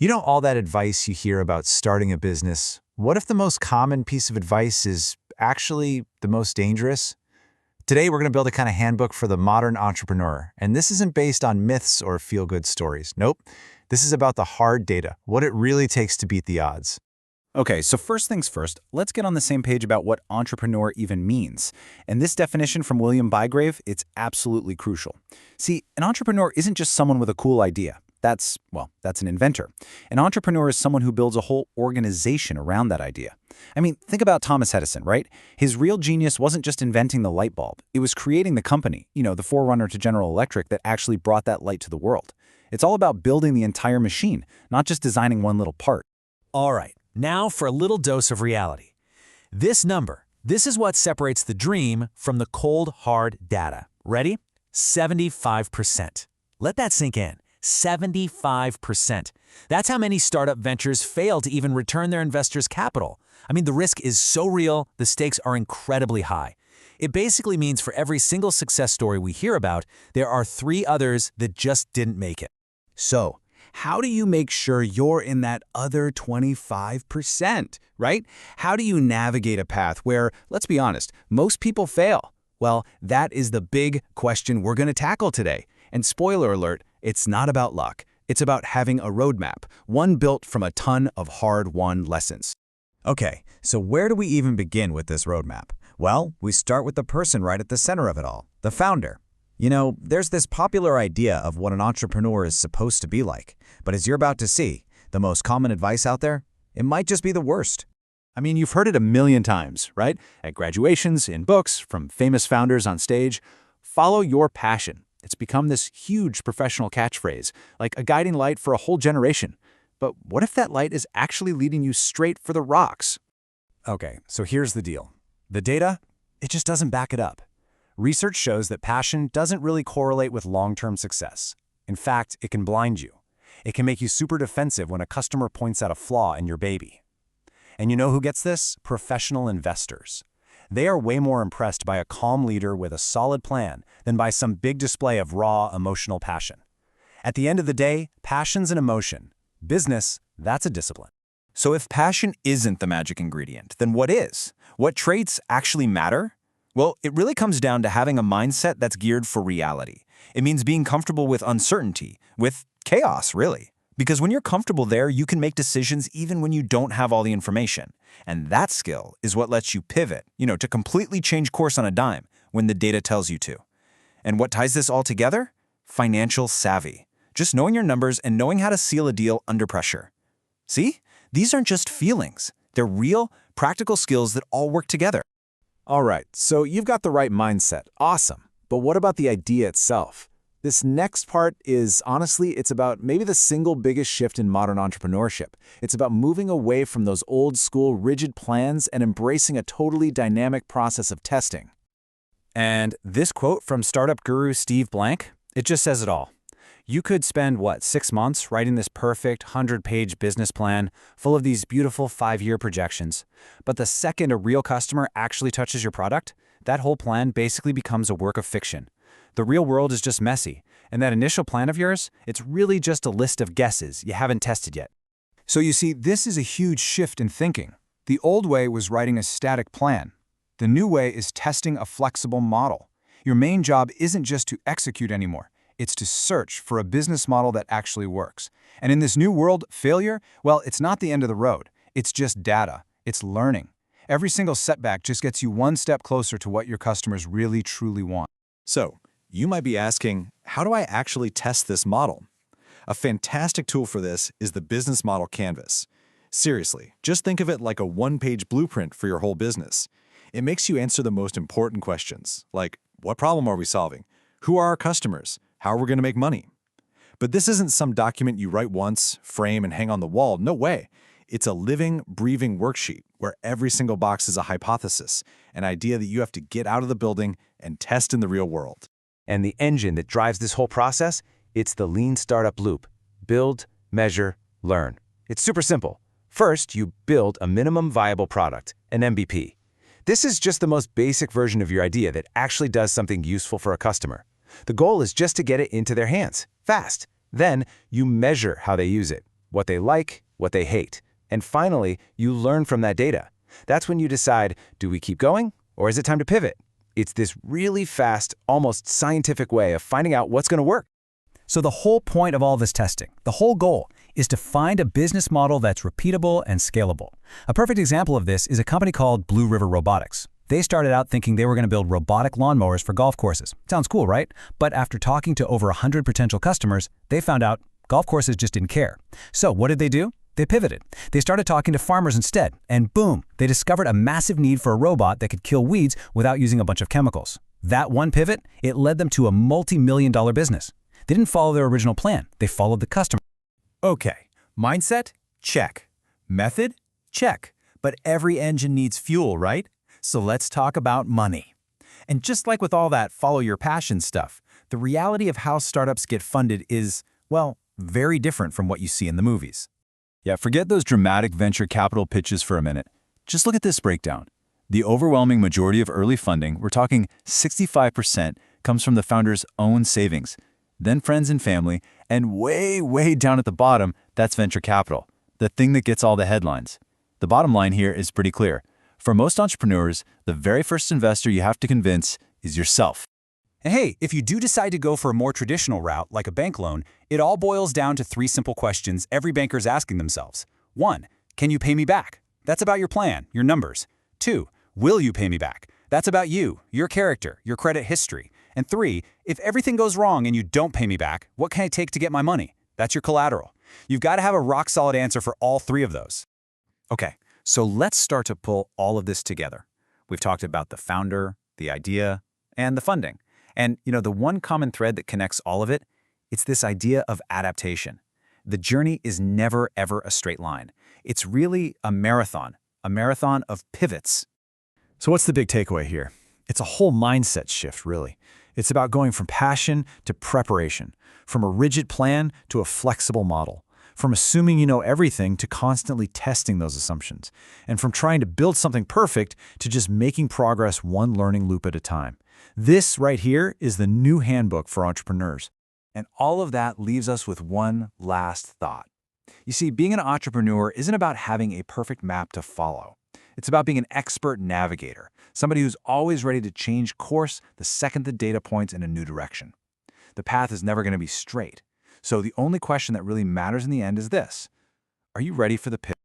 You know all that advice you hear about starting a business? What if the most common piece of advice is actually the most dangerous? Today, we're going to build a kind of handbook for the modern entrepreneur. And this isn't based on myths or feel-good stories. Nope. This is about the hard data, what it really takes to beat the odds. Okay, so first things first, let's get on the same page about what entrepreneur even means. And this definition from William Bygrave, it's absolutely crucial. See, an entrepreneur isn't just someone with a cool idea. That's an inventor. An entrepreneur is someone who builds a whole organization around that idea. I mean, think about Thomas Edison, right? His real genius wasn't just inventing the light bulb. It was creating the company, the forerunner to General Electric that actually brought that light to the world. It's all about building the entire machine, not just designing one little part. All right, now for a little dose of reality. This is what separates the dream from the cold, hard data. Ready? 75%. Let that sink in. 75%. That's how many startup ventures fail to even return their investors' capital. I mean, the risk is so real, the stakes are incredibly high. It basically means for every single success story we hear about, there are 3 others that just didn't make it. So, how do you make sure you're in that other 25%, right? How do you navigate a path where, let's be honest, most people fail? Well, that is the big question we're going to tackle today. And spoiler alert, it's not about luck. It's about having a roadmap, one built from a ton of hard-won lessons. Okay, so where do we even begin with this roadmap? Well, we start with the person right at the center of it all, the founder. There's this popular idea of what an entrepreneur is supposed to be like. But as you're about to see, the most common advice out there, it might just be the worst. I mean, you've heard it a million times, right? At graduations, in books, from famous founders on stage. Follow your passion. It's become this huge professional catchphrase, like a guiding light for a whole generation. But what if that light is actually leading you straight for the rocks? Okay, so here's the deal. The data, it just doesn't back it up. Research shows that passion doesn't really correlate with long-term success. In fact, it can blind you. It can make you super defensive when a customer points out a flaw in your baby. And you know who gets this? Professional investors. They are way more impressed by a calm leader with a solid plan than by some big display of raw, emotional passion. At the end of the day, passion's an emotion. Business, that's a discipline. So if passion isn't the magic ingredient, then what is? What traits actually matter? Well, it really comes down to having a mindset that's geared for reality. It means being comfortable with uncertainty, with chaos, really. Because when you're comfortable there, you can make decisions even when you don't have all the information. And that skill is what lets you pivot, to completely change course on a dime when the data tells you to. And what ties this all together? Financial savvy. Just knowing your numbers and knowing how to seal a deal under pressure. See? These aren't just feelings. They're real, practical skills that all work together. All right, so you've got the right mindset. Awesome. But what about the idea itself? This next part is, honestly, it's about maybe the single biggest shift in modern entrepreneurship. It's about moving away from those old-school, rigid plans and embracing a totally dynamic process of testing. And this quote from startup guru Steve Blank, it just says it all. You could spend, 6 months writing this perfect 100-page business plan full of these beautiful 5-year projections. But the second a real customer actually touches your product, that whole plan basically becomes a work of fiction. The real world is just messy, and that initial plan of yours, it's really just a list of guesses you haven't tested yet. So you see, this is a huge shift in thinking. The old way was writing a static plan. The new way is testing a flexible model. Your main job isn't just to execute anymore. It's to search for a business model that actually works. And in this new world, failure, well, it's not the end of the road. It's just data. It's learning. Every single setback just gets you one step closer to what your customers really, truly want. So, you might be asking, how do I actually test this model? A fantastic tool for this is the Business Model Canvas. Seriously, just think of it like a one-page blueprint for your whole business. It makes you answer the most important questions, like, what problem are we solving? Who are our customers? How are we going to make money? But this isn't some document you write once, frame, and hang on the wall. No way. It's a living, breathing worksheet where every single box is a hypothesis, an idea that you have to get out of the building and test in the real world. And the engine that drives this whole process, it's the Lean Startup Loop. Build, measure, learn. It's super simple. First, you build a minimum viable product, an MVP. This is just the most basic version of your idea that actually does something useful for a customer. The goal is just to get it into their hands, fast. Then, you measure how they use it. what they like, what they hate. And finally, you learn from that data. That's when you decide, do we keep going or is it time to pivot? It's this really fast, almost scientific way of finding out what's going to work. So the whole point of all this testing, the whole goal, is to find a business model that's repeatable and scalable. A perfect example of this is a company called Blue River Robotics. They started out thinking they were going to build robotic lawnmowers for golf courses. Sounds cool, right? But after talking to over 100 potential customers, they found out golf courses just didn't care. So what did they do? They pivoted. They started talking to farmers instead, and boom, they discovered a massive need for a robot that could kill weeds without using a bunch of chemicals. That one pivot, it led them to a multi-million-dollar business. They didn't follow their original plan. They followed the customer. Okay, mindset? Check. Method? Check. But every engine needs fuel, right? So let's talk about money. And just like with all that follow your passion stuff, the reality of how startups get funded is, well, very different from what you see in the movies. Yeah, forget those dramatic venture capital pitches for a minute. Just look at this breakdown. The overwhelming majority of early funding, we're talking 65%, comes from the founder's own savings, then friends and family, and way down at the bottom, that's venture capital, the thing that gets all the headlines. The bottom line here is pretty clear. For most entrepreneurs, the very first investor you have to convince is yourself. And hey, if you do decide to go for a more traditional route, like a bank loan, it all boils down to 3 simple questions every banker's asking themselves. 1, can you pay me back? That's about your plan, your numbers. 2, will you pay me back? That's about you, your character, your credit history. And 3, if everything goes wrong and you don't pay me back, what can I take to get my money? That's your collateral. You've got to have a rock-solid answer for all 3 of those. Okay, so let's start to pull all of this together. We've talked about the founder, the idea, and the funding. And, the one common thread that connects all of it, it's this idea of adaptation. The journey is never, ever a straight line. It's really a marathon of pivots. So what's the big takeaway here? It's a whole mindset shift, really. It's about going from passion to preparation, from a rigid plan to a flexible model, from assuming you know everything to constantly testing those assumptions, and from trying to build something perfect to just making progress one learning loop at a time. This right here is the new handbook for entrepreneurs. And all of that leaves us with one last thought. You see, being an entrepreneur isn't about having a perfect map to follow. It's about being an expert navigator, somebody who's always ready to change course the second the data points in a new direction. The path is never going to be straight. So the only question that really matters in the end is this: are you ready for the pivot?